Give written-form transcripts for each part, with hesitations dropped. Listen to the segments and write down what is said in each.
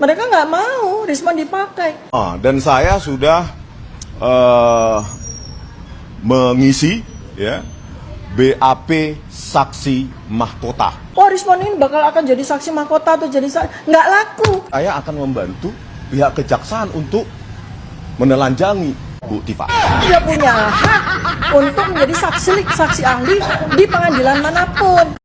Mereka nggak mau Rismon dipakai. Dan saya sudah mengisi ya BAP saksi mahkota. Oh, Rismon ini bakal akan jadi saksi mahkota atau jadi nggak laku. Saya akan membantu pihak kejaksaan untuk menelanjangi Bu Tifa. Dia punya hak untuk menjadi saksi ahli di pengadilan manapun.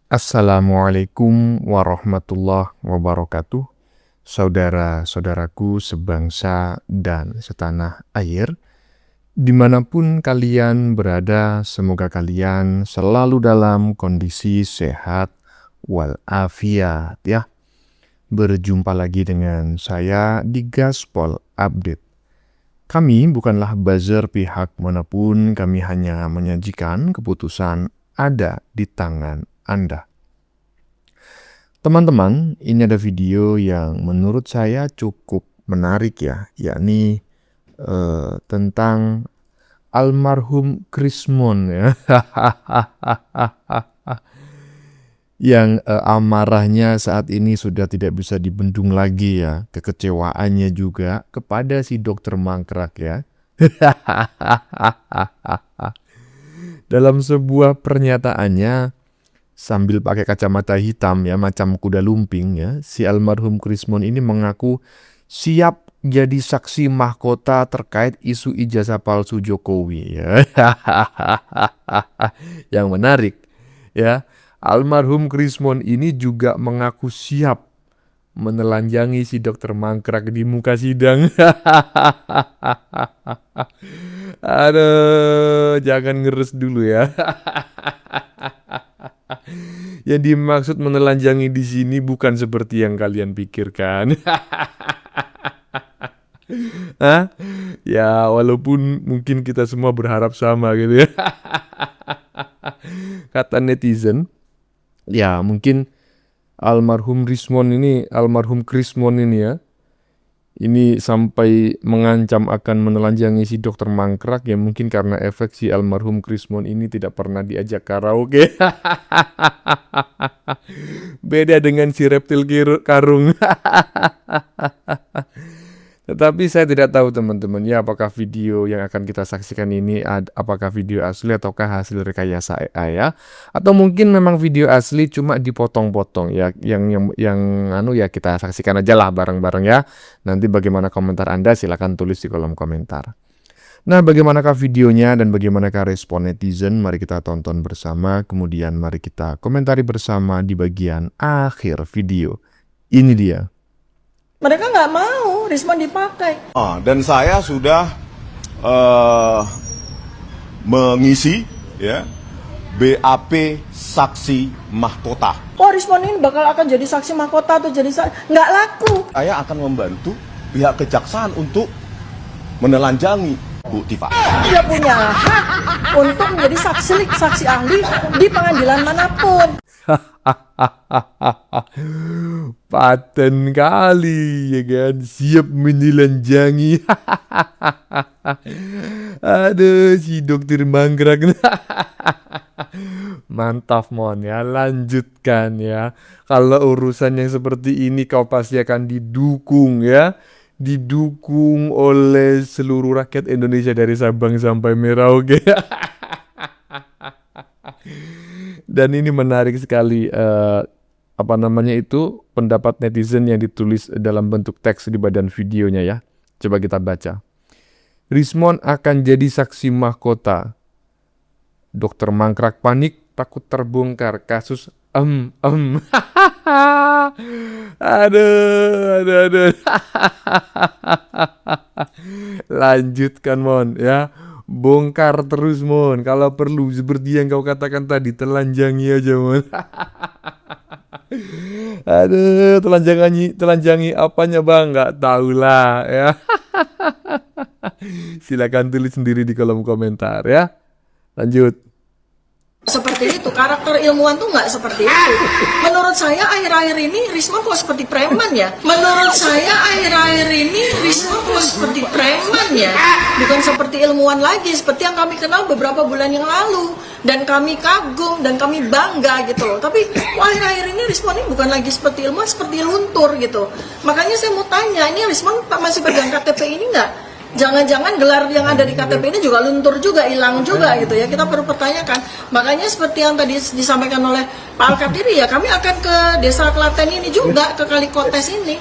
Assalamualaikum warahmatullahi wabarakatuh. Saudara-saudaraku sebangsa dan setanah air, dimanapun kalian berada, semoga kalian selalu dalam kondisi sehat walafiat ya. Berjumpa lagi dengan saya di Gaspol Update. Kami bukanlah buzzer pihak manapun, kami hanya menyajikan keputusan ada di tangan Anda. Teman-teman, ini ada video yang menurut saya cukup menarik ya, yakni tentang almarhum Krismon ya. Yang amarahnya saat ini sudah tidak bisa dibendung lagi ya, kekecewaannya juga kepada si dokter mangkrak ya. Dalam sebuah pernyataannya sambil pakai kacamata hitam ya, macam kuda lumping ya, si almarhum Krismon ini mengaku siap jadi saksi mahkota terkait isu ijazah palsu Jokowi ya. Yang menarik ya, almarhum Krismon ini juga mengaku siap menelanjangi si dokter mangkrak di muka sidang. Aduh, jangan ngeres dulu ya. Yang dimaksud menelanjangi di sini bukan seperti yang kalian pikirkan. Hah? Ya, walaupun mungkin kita semua berharap sama gitu ya. Kata netizen, ya mungkin almarhum Krismon ini ya, ini sampai mengancam akan menelanjangi si dokter mangkrak ya, mungkin karena efek si almarhum Krismon ini tidak pernah diajak karaoke. Beda dengan si reptil karung. Tetapi saya tidak tahu teman-teman ya, apakah video yang akan kita saksikan ini apakah video asli ataukah hasil rekayasa AI ya, atau mungkin memang video asli cuma dipotong-potong ya, yang ya kita saksikan aja lah bareng-bareng ya. Nanti bagaimana komentar Anda silakan tulis di kolom komentar. Nah, bagaimanakah videonya dan bagaimanakah respon netizen? Mari kita tonton bersama, kemudian mari kita komentari bersama di bagian akhir video. Ini dia. Mereka nggak mau Rismon dipakai. Dan saya sudah mengisi ya BAP saksi mahkota. Oh, Rismon ini bakal akan jadi saksi mahkota atau jadi nggak laku. Saya akan membantu pihak kejaksaan untuk menelanjangi Bu Tifa. Dia punya hak untuk menjadi saksi ahli di pengadilan manapun. Paten kali ya kan, siap menelanjangi. Aduh, si dokter mangkrak. Mantap Mon ya, lanjutkan ya. Kalau urusan yang seperti ini kau pasti akan didukung ya, didukung oleh seluruh rakyat Indonesia dari Sabang sampai Merauke. Dan ini menarik sekali pendapat netizen yang ditulis dalam bentuk teks di badan videonya ya. Coba kita baca. Rismon akan jadi saksi mahkota. Dokter mangkrak panik takut terbongkar kasus aduh. Lanjutkan Mon ya. Bongkar terus Mon, kalau perlu seperti yang kau katakan tadi, telanjangi aja Mon. Aduh, telanjangi apanya Bang? Nggak tahu lah ya. Silakan tulis sendiri di kolom komentar ya. Lanjut. seperti itu. Karakter ilmuwan tuh nggak seperti itu. Menurut saya akhir-akhir ini Risma kok seperti preman ya. Menurut saya akhir-akhir ini Risma kok seperti preman ya. Bukan seperti ilmuwan lagi, seperti yang kami kenal beberapa bulan yang lalu. Dan kami kagum dan kami bangga gitu loh. Tapi akhir-akhir ini Risma ini bukan lagi seperti ilmuwan, seperti luntur gitu. Makanya saya mau tanya, ini Risma masih pegang KTP ini nggak? Jangan-jangan gelar yang ada di KTP ini juga luntur juga, hilang juga gitu ya. Kita perlu pertanyakan. Makanya seperti yang tadi disampaikan oleh Pak Alkatiri ya, kami akan ke Desa Klaten ini juga, ke Kalikotes ini,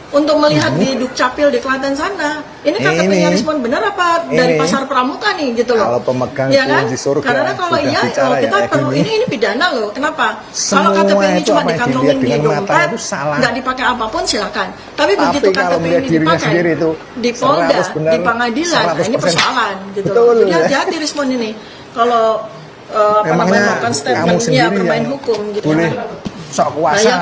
untuk melihat di Dukcapil di Klaten sana. Ini KTP-nya Rismon benar apa dari Pasar Pramuka nih gitu loh. Kalau pemegang ya kan? kunci surga Karena kalau sudah iya, bicara kita ya, perlu ini pidana loh. Kenapa? Kalau Semua KTP ini itu cuma apa yang dikantongin dilihat di dengan mata dompet, itu salah. nggak dipakai apapun silakan. Tapi begitu kalau KTP melihat ini dirinya dipakai sendiri itu di Polda, 100 benar, di pengadilan, nah ini 100%. persoalan gitu Betul, loh. Jadi ya. hati-hati Rismon ini. Kalau Memangnya melakukan kamu statementnya sendiri bermain yang hukum gitu boleh ya. sok Nah, kuasa. yang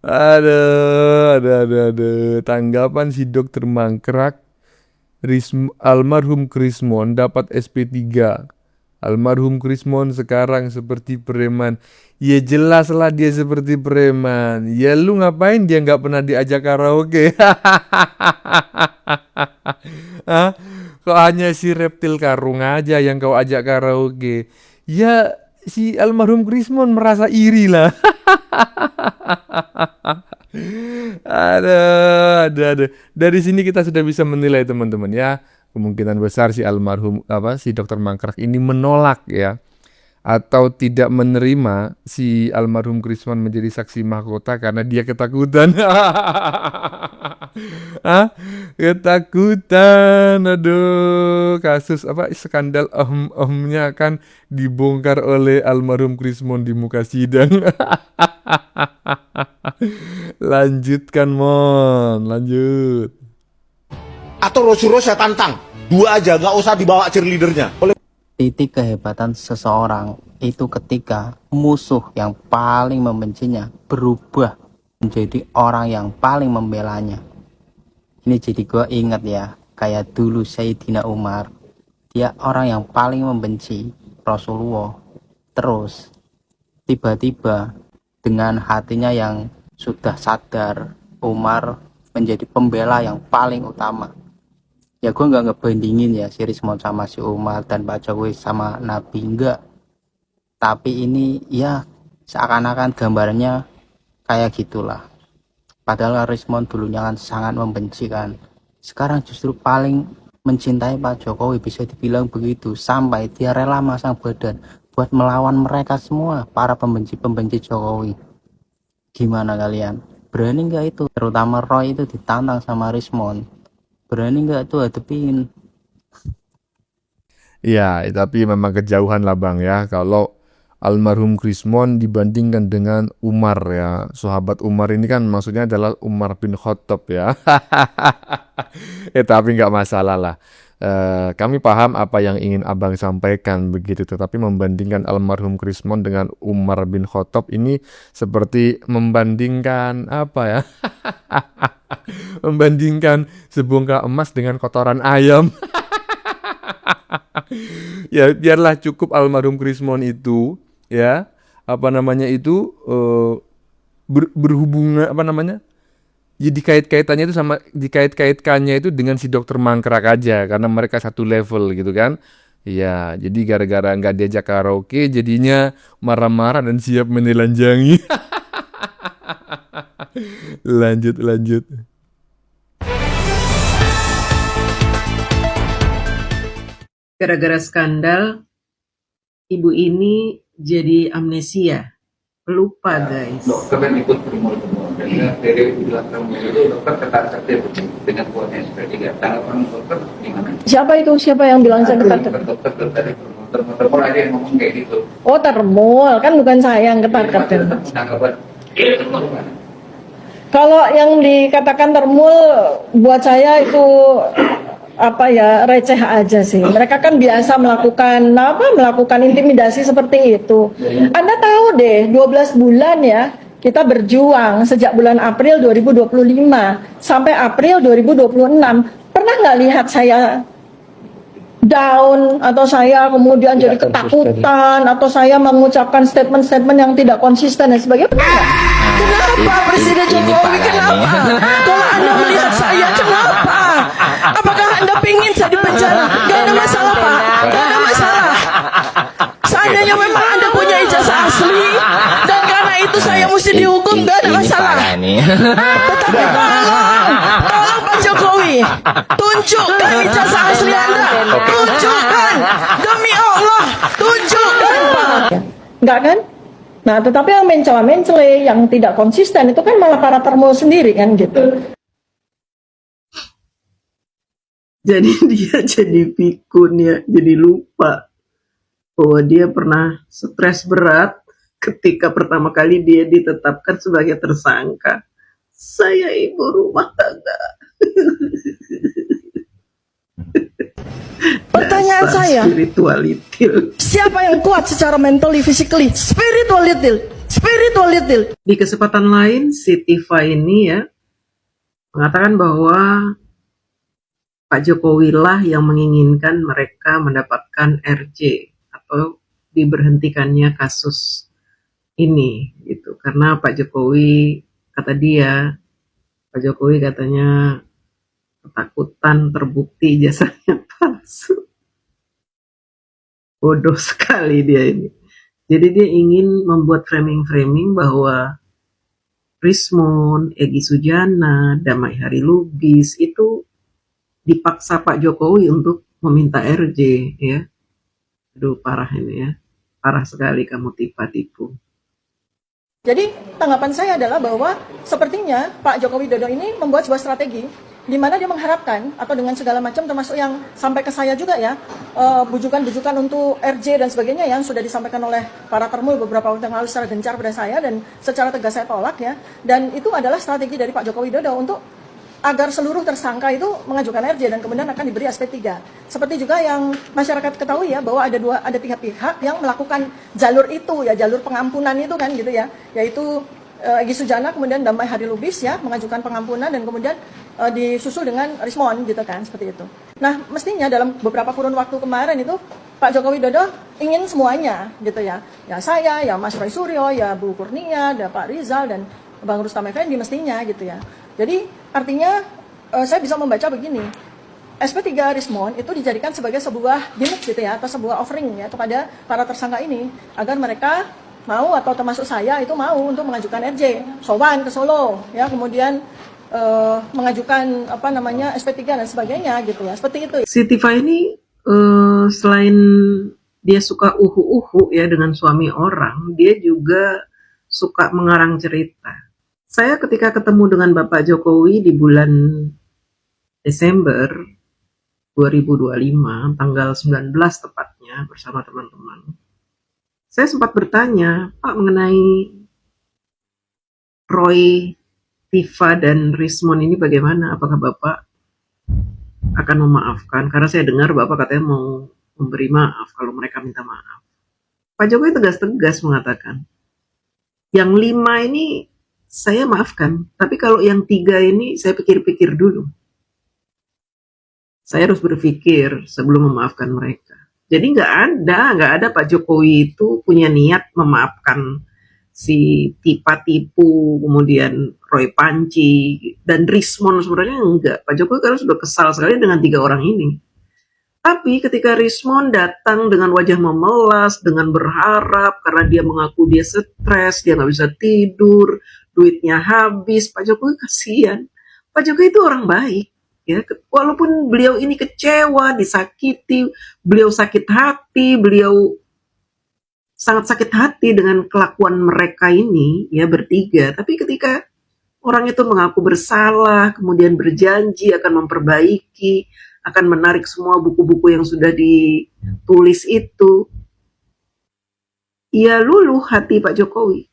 Aduh. Tanggapan si dokter mangkrak, almarhum Krismon dapat SP3. Almarhum Krismon sekarang seperti preman. Ya jelaslah dia seperti preman. Ya lu ngapain dia nggak pernah diajak karaoke? Hah? Kok hanya si reptil karung aja yang kau ajak karaoke? Ya si almarhum Krismon merasa iri lah. Aduh. Dari sini kita sudah bisa menilai teman-teman ya. Kemungkinan besar si si dokter mangkrak ini menolak ya, atau tidak menerima si almarhum Krismon menjadi saksi mahkota karena dia ketakutan. Hah? Ketakutan. Aduh, kasus skandal om-omnya akan dibongkar oleh almarhum Krismon di muka sidang. Lanjutkan Mon, lanjut. Atau Rosuro saya tantang, 2 aja, nggak usah dibawa cheerleadernya. Titik kehebatan seseorang itu ketika musuh yang paling membencinya berubah menjadi orang yang paling membelanya. Ini jadi gue ingat ya, kayak dulu Sayyidina Umar, dia orang yang paling membenci Rasulullah. Terus tiba-tiba dengan hatinya yang sudah sadar, Umar menjadi pembela yang paling utama. Ya gue nggak ngebandingin ya si Rismon sama si Umar dan Pak Jokowi sama Nabi, enggak. Tapi ini ya seakan-akan gambarnya kayak gitulah. Padahal Rismon dulunya kan sangat membenci kan. Sekarang justru paling mencintai Pak Jokowi, bisa dibilang begitu. Sampai dia rela masang badan buat melawan mereka semua, para pembenci-pembenci Jokowi. Gimana kalian? Berani nggak itu? Terutama Roy itu ditantang sama Rismon. Berani nggak tuh hadepin? Ya, tapi memang kejauhan lah Bang ya. Kalau almarhum Krismon dibandingkan dengan Umar ya. Sahabat Umar ini kan maksudnya adalah Umar bin Khattab ya. Tapi nggak masalah lah. Kami paham apa yang ingin Abang sampaikan begitu. Tetapi membandingkan almarhum Krismon dengan Umar bin Khattab ini seperti membandingkan apa ya? Membandingkan sebongkah emas dengan kotoran ayam. Ya biarlah cukup almarhum Krismon itu ya berhubungan ya dikait-kaitkannya itu dengan si dokter mangkrak aja karena mereka satu level gitu kan. Ya jadi gara-gara nggak diajak karaoke jadinya marah-marah dan siap menelanjangi. Lanjut. Gara-gara skandal, ibu ini jadi amnesia, lupa guys. Dokter kan ikut bermul-mul dan dari belakang itu dokter ketar-ketir dengan kuotnya SP3. Tanggapan dokter gimana? Siapa yang bilang saya ketar? Dokter tadi bermul ada yang ngomong kayak gitu. Oh termul, kan bukan saya yang ketar-ketir. Tanggapan itu gimana? Kalau yang dikatakan termul buat saya itu receh aja sih. Mereka kan biasa melakukan intimidasi seperti itu. Anda tahu deh, 12 bulan ya Kita berjuang sejak bulan April 2025 sampai April 2026. Pernah nggak lihat saya down, atau saya kemudian jadi ketakutan, atau saya mengucapkan statement-statement yang tidak konsisten dan sebagainya? Pernah nggak? Kenapa Presiden Jokowi? Kenapa? Kalau Anda melihat saya, kenapa? Apakah Anda pingin saya di penjara? Gak ada masalah, Pak. Gak ada masalah. Seandainya memang Anda punya ijazah asli dan karena itu saya mesti dihukum, gak ada masalah. Tetapi tolong Pak Jokowi, tunjukkan ijazah asli Anda. Tunjukkan, demi Allah, tunjukkan, Pak. Enggak kan? Nah, tetapi yang mencela-mencele, yang tidak konsisten itu kan malah para termo sendiri kan gitu. Jadi dia jadi pikun ya, jadi lupa bahwa dia pernah stres berat ketika pertama kali dia ditetapkan sebagai tersangka. Saya ibu rumah tangga. Pertanyaan Dasar saya, spiritualitil. siapa yang kuat secara mentally, physically? Spiritualitil. Spiritualitil. Di kesempatan lain, si Tifa ini ya mengatakan bahwa Pak Jokowi lah yang menginginkan mereka mendapatkan RJ atau diberhentikannya kasus ini gitu. Karena Pak Jokowi, kata dia, Pak Jokowi katanya ketakutan terbukti jasanya palsu. Bodoh sekali dia ini. Jadi dia ingin membuat framing-framing bahwa Rismon, Egy Sujana, Damai Hari Lubis itu dipaksa Pak Jokowi untuk meminta RJ ya. Aduh parah ini ya. Parah sekali kamu tipu. Jadi tanggapan saya adalah bahwa sepertinya Pak Joko Widodo ini membuat sebuah strategi di mana dia mengharapkan atau dengan segala macam termasuk yang sampai ke saya juga ya, bujukan-bujukan untuk RJ dan sebagainya yang sudah disampaikan oleh para termul beberapa waktu yang lalu secara gencar pada saya dan secara tegas saya tolak ya. Dan itu adalah strategi dari Pak Joko Widodo untuk agar seluruh tersangka itu mengajukan RJ dan kemudian akan diberi SP3. Seperti juga yang masyarakat ketahui ya bahwa ada pihak-pihak yang melakukan jalur itu ya, jalur pengampunan itu kan gitu ya, yaitu Egy Sujana kemudian Damai Hari Lubis ya mengajukan pengampunan dan kemudian disusul dengan Rismon gitu kan, seperti itu. Nah, mestinya dalam beberapa kurun waktu kemarin itu Pak Joko Widodo ingin semuanya gitu ya. Ya saya, ya Mas Roy Suryo, ya Bu Kurnia, ada Pak Rizal dan Bang Rustam Effendi mestinya gitu ya. Jadi artinya saya bisa membaca begini, SP3 Rismon itu dijadikan sebagai sebuah gimmick gitu ya, atau sebuah offering ya kepada para tersangka ini agar mereka mau atau termasuk saya itu mau untuk mengajukan RJ, sowan ke Solo ya, kemudian mengajukan apa namanya SP3 dan sebagainya gitu ya, seperti itu. Si Tifa ini selain dia suka uhu-uhu ya dengan suami orang, dia juga suka mengarang cerita. Saya ketika ketemu dengan Bapak Jokowi di bulan Desember 2025, tanggal 19 tepatnya bersama teman-teman, saya sempat bertanya, Pak, mengenai Roy, Tifa, dan Rismon ini bagaimana? Apakah Bapak akan memaafkan? Karena saya dengar Bapak katanya mau memberi maaf kalau mereka minta maaf. Pak Jokowi tegas-tegas mengatakan, yang 5 ini saya maafkan, tapi kalau yang 3 ini saya pikir-pikir dulu. Saya harus berpikir sebelum memaafkan mereka. Jadi nggak ada Pak Jokowi itu punya niat memaafkan si tipu, kemudian Roy Panci, dan Rismon sebenarnya enggak. Pak Jokowi karena sudah kesal sekali dengan 3 orang ini. Tapi ketika Rismon datang dengan wajah memelas, dengan berharap, karena dia mengaku dia stres, dia nggak bisa tidur, duitnya habis, Pak Jokowi kasihan. Pak Jokowi itu orang baik. Ya, walaupun beliau ini kecewa, disakiti, beliau sakit hati, beliau sangat sakit hati dengan kelakuan mereka ini, ya bertiga. Tapi ketika orang itu mengaku bersalah, kemudian berjanji akan memperbaiki, akan menarik semua buku-buku yang sudah ditulis itu, ya luluh hati Pak Jokowi.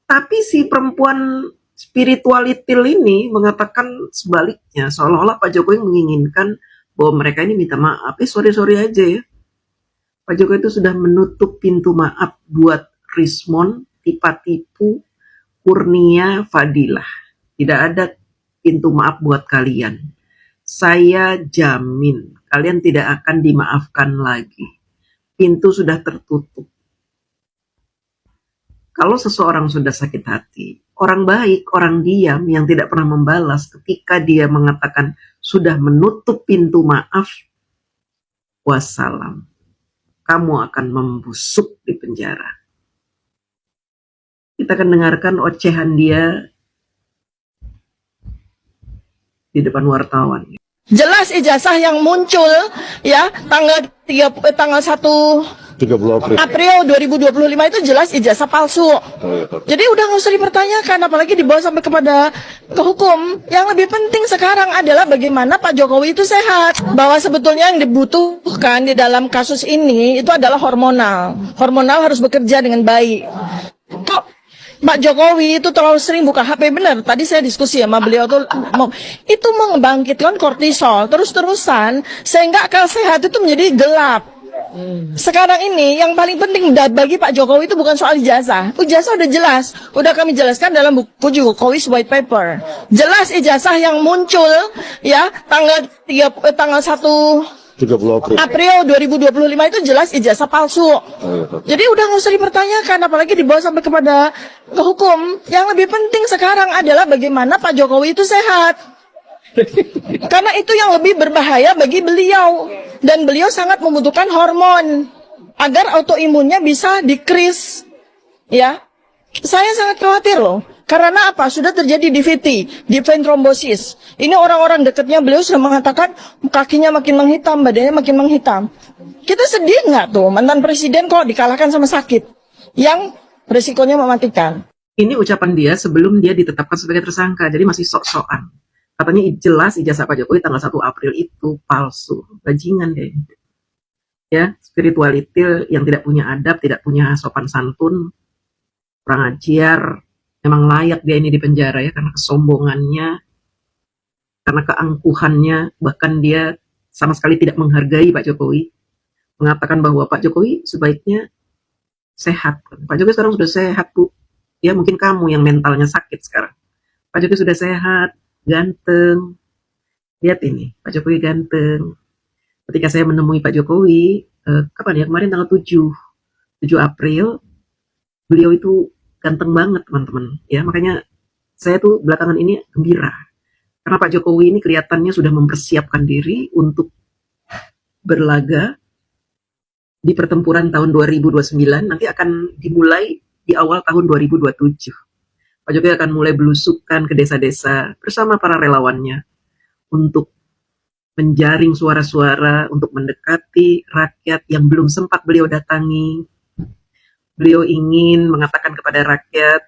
Tapi si perempuan spiritualitil ini mengatakan sebaliknya, seolah-olah Pak Jokowi menginginkan bahwa mereka ini minta maaf. Sorry aja ya. Pak Jokowi itu sudah menutup pintu maaf buat Rismon, tipu, Kurnia, Fadilah. Tidak ada pintu maaf buat kalian. Saya jamin kalian tidak akan dimaafkan lagi. Pintu sudah tertutup. Kalau seseorang sudah sakit hati, orang baik, orang diam yang tidak pernah membalas ketika dia mengatakan sudah menutup pintu maaf, wassalam. Kamu akan membusuk di penjara. Kita akan dengarkan ocehan dia di depan wartawan. Jelas ijazah yang muncul ya tanggal 1 April 2025 itu jelas ijazah palsu. Jadi udah nggak usah dipertanyakan, apalagi dibawa sampai ke hukum. Yang lebih penting sekarang adalah bagaimana Pak Jokowi itu sehat. Bahwa sebetulnya yang dibutuhkan di dalam kasus ini itu adalah hormonal. Hormonal harus bekerja dengan baik. Pak Jokowi itu terlalu sering buka HP, benar. Tadi saya diskusi sama beliau tuh, itu membangkitkan kortisol terus-terusan sehingga akal sehat itu menjadi gelap. Sekarang ini yang paling penting bagi Pak Jokowi itu bukan soal ijazah. Ijazah udah jelas, udah kami jelaskan dalam buku Jokowi's White Paper. Jelas ijazah yang muncul ya tanggal 1 April 2025 itu jelas ijazah palsu. Jadi udah nggak usah dipertanyakan, apalagi dibawa sampai ke hukum. Yang lebih penting sekarang adalah bagaimana Pak Jokowi itu sehat. Karena itu yang lebih berbahaya bagi beliau. Dan beliau sangat membutuhkan hormon agar autoimunnya bisa decrease. Ya, saya sangat khawatir loh. Karena apa? Sudah terjadi DVT, deep vein thrombosis. Ini orang-orang dekatnya beliau sudah mengatakan kakinya makin menghitam, badannya makin menghitam. Kita sedih nggak tuh mantan presiden kok dikalahkan sama sakit yang resikonya mematikan. Ini ucapan dia sebelum dia ditetapkan sebagai tersangka, jadi masih sok-sokan. Katanya jelas ijazah Pak Jokowi tanggal 1 April itu palsu, bajingan deh. Ya, spiritualitil yang tidak punya adab, tidak punya sopan santun, kurang ajar. Memang layak dia ini di penjara ya, karena kesombongannya, karena keangkuhannya, bahkan dia sama sekali tidak menghargai Pak Jokowi. Mengatakan bahwa Pak Jokowi sebaiknya sehat. Pak Jokowi sekarang sudah sehat, Bu. Ya mungkin kamu yang mentalnya sakit sekarang. Pak Jokowi sudah sehat, ganteng. Lihat ini, Pak Jokowi ganteng. Ketika saya menemui Pak Jokowi, kapan ya? Kemarin tanggal 7 April, beliau itu ganteng banget teman-teman ya, makanya saya tuh belakangan ini gembira karena Pak Jokowi ini kelihatannya sudah mempersiapkan diri untuk berlaga di pertempuran tahun 2029, nanti akan dimulai di awal tahun 2027. Pak Jokowi akan mulai belusukan ke desa-desa bersama para relawannya untuk menjaring suara-suara, untuk mendekati rakyat yang belum sempat beliau datangi. Beliau ingin mengatakan kepada rakyat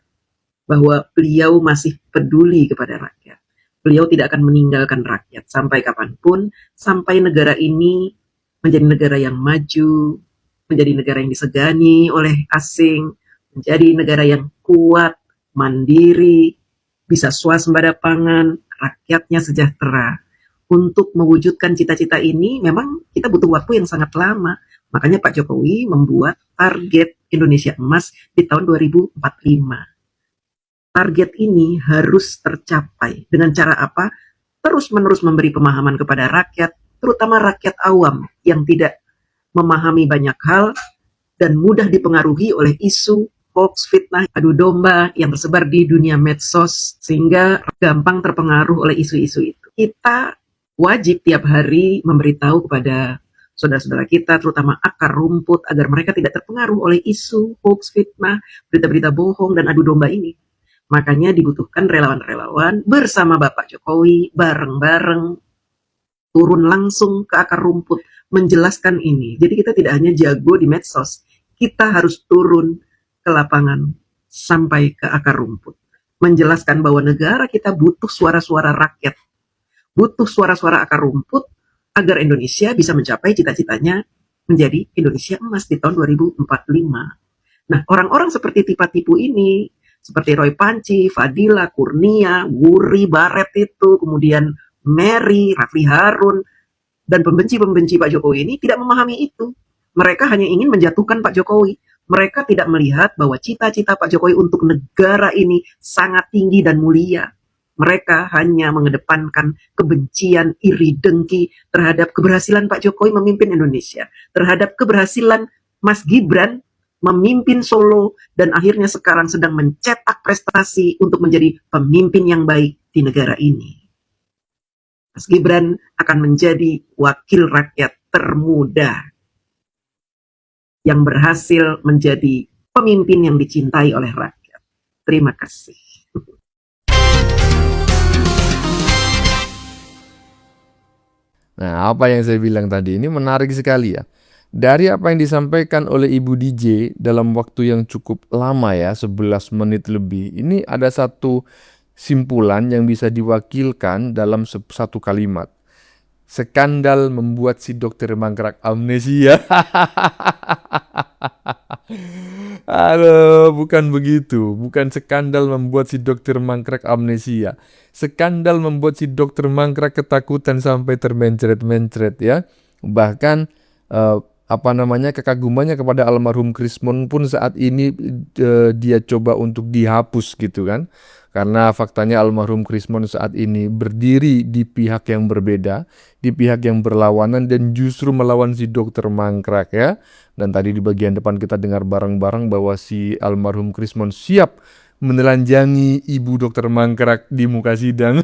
bahwa beliau masih peduli kepada rakyat. Beliau tidak akan meninggalkan rakyat sampai kapanpun, sampai negara ini menjadi negara yang maju, menjadi negara yang disegani oleh asing, menjadi negara yang kuat, mandiri, bisa swasembada pangan, rakyatnya sejahtera. Untuk mewujudkan cita-cita ini memang kita butuh waktu yang sangat lama. Makanya Pak Jokowi membuat target Indonesia Emas di tahun 2045. Target ini harus tercapai dengan cara apa? Terus-menerus memberi pemahaman kepada rakyat, terutama rakyat awam yang tidak memahami banyak hal dan mudah dipengaruhi oleh isu, hoax, fitnah, adu domba yang tersebar di dunia medsos sehingga gampang terpengaruh oleh isu-isu itu. Kita wajib tiap hari memberitahu kepada saudara-saudara kita, terutama akar rumput, agar mereka tidak terpengaruh oleh isu, hoax, fitnah, berita-berita bohong, dan adu domba ini. Makanya dibutuhkan relawan-relawan bersama Bapak Jokowi, bareng-bareng, turun langsung ke akar rumput, menjelaskan ini. Jadi kita tidak hanya jago di medsos, kita harus turun ke lapangan sampai ke akar rumput. Menjelaskan bahwa negara kita butuh suara-suara rakyat, butuh suara-suara akar rumput, agar Indonesia bisa mencapai cita-citanya menjadi Indonesia Emas di tahun 2045. Nah, orang-orang seperti tipe-tipe ini, seperti Roy Panci, Fadilah, Kurnia, Wuri, Baret itu, kemudian Mary, Rafli Harun, dan pembenci-pembenci Pak Jokowi ini tidak memahami itu. Mereka hanya ingin menjatuhkan Pak Jokowi. Mereka tidak melihat bahwa cita-cita Pak Jokowi untuk negara ini sangat tinggi dan mulia. Mereka hanya mengedepankan kebencian, iri, dengki terhadap keberhasilan Pak Jokowi memimpin Indonesia, terhadap keberhasilan Mas Gibran memimpin Solo, dan akhirnya sekarang sedang mencetak prestasi untuk menjadi pemimpin yang baik di negara ini. Mas Gibran akan menjadi wakil rakyat termuda yang berhasil menjadi pemimpin yang dicintai oleh rakyat. Terima kasih. Nah, apa yang saya bilang tadi ini menarik sekali ya. Dari apa yang disampaikan oleh Ibu DJ dalam waktu yang cukup lama ya, 11 menit lebih. Ini ada satu simpulan yang bisa diwakilkan dalam satu kalimat. Skandal membuat si dokter mangkrak amnesia. Aduh, bukan begitu. Bukan skandal membuat si dokter mangkrak amnesia. Skandal membuat si dokter mangkrak ketakutan sampai termencret-mencret ya. Bahkan kekagumannya kepada almarhum Krismon pun saat ini dia coba untuk dihapus gitu kan. Karena faktanya almarhum Krismon saat ini berdiri di pihak yang berbeda, di pihak yang berlawanan dan justru melawan si dokter mangkrak ya. Dan tadi di bagian depan kita dengar bareng-bareng bahwa si almarhum Krismon siap menelanjangi ibu dokter mangkrak di muka sidang.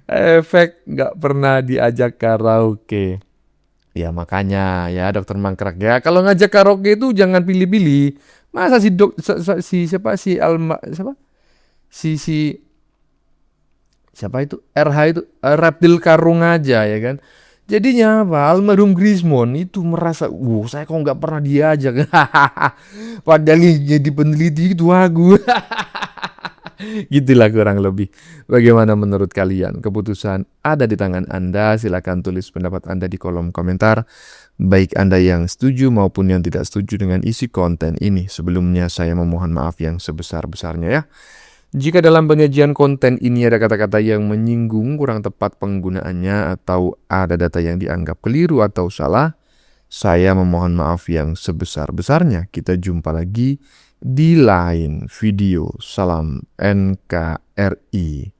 Efek nggak pernah diajak karaoke. Ya makanya ya dokter mangkrak ya, kalau ngajak karaoke itu jangan pilih-pilih. Masa siapa itu RH itu Reptil Karung aja ya kan. Jadinya apa, almarhum Krismon itu merasa saya kok nggak pernah diajak. Padahal jadi peneliti itu aku. Gitulah kurang lebih. Bagaimana menurut kalian? Keputusan ada di tangan Anda. Silakan tulis pendapat Anda di kolom komentar. Baik Anda yang setuju maupun yang tidak setuju dengan isi konten ini. Sebelumnya saya memohon maaf yang sebesar-besarnya ya. Jika dalam penyajian konten ini ada kata-kata yang menyinggung, kurang tepat penggunaannya, atau ada data yang dianggap keliru atau salah, saya memohon maaf yang sebesar-besarnya. Kita jumpa lagi di lain video. Salam NKRI.